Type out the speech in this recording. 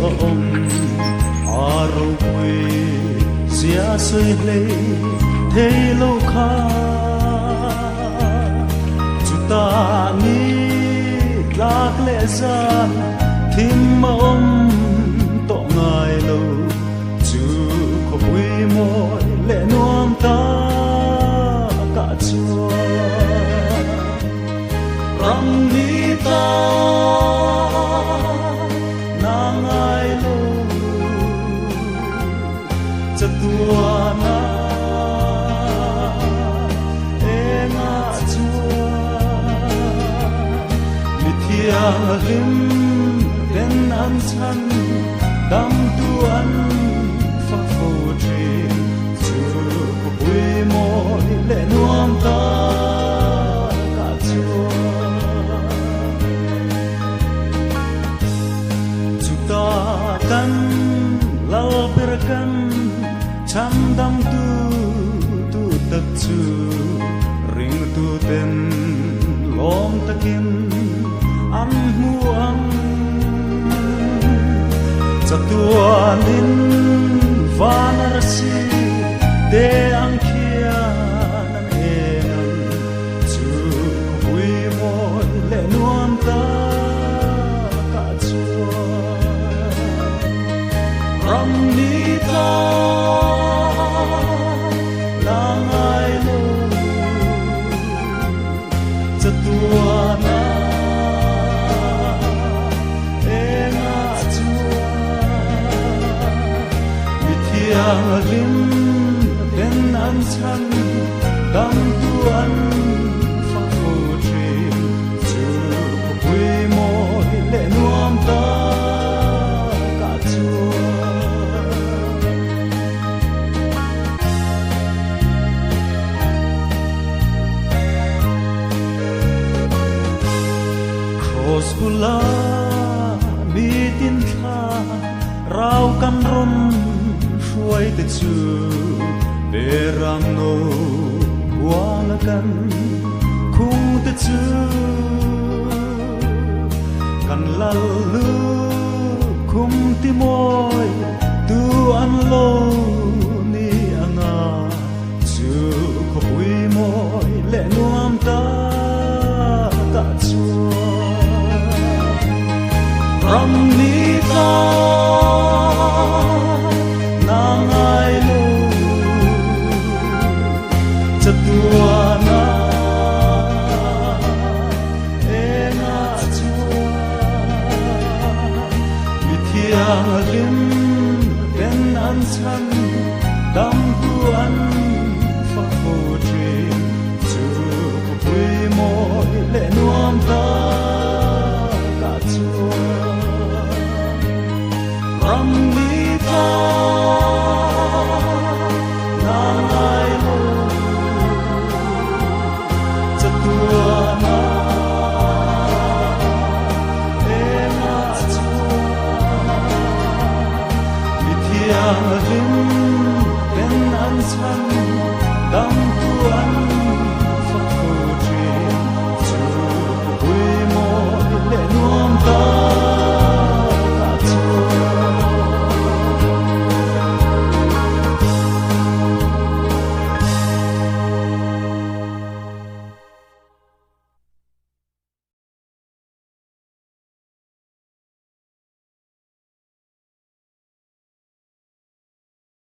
ông aro quê xia sơi lê thế lâu kha chú ta ni lạc lệ gian thím ông tọ ngài lâu chú có quê môi lệ nuông ta cả chúa răng ni ta nang ai lâu chật tua na e ngã chúa mi thiang lim den an chan dam tuan fa phô tri chu ko bui moi le nuam ta cả chúa chu ta kan lau per kan cham dam tu tak chu ring tu ten lom takin an muang chatua nin vanarasi de ang khian an enam chu bui moi le nuam ta ka chua ram ni ta nang ai lo chatua na yang lim den an chan dam tuan fa phô tri chu bui moi le nuam ta cả chúa cross bula mi tin kha rau kan rom xuôi từ chiều để ram nô qua là căn khung từ chiều căn là lư khung ti môi tu ăn lô ni ăn à chiều có bui môi lệ nuam ta cả chúa ram ni ta nang ai lo chatua na e na chua mi thiang lim den an chan dam tuan fa phô tri chu bui moi le nuam ta cả chúa ram ni ta nang ai lo chatua na e na chua mi thiang lim den an chan dam tuan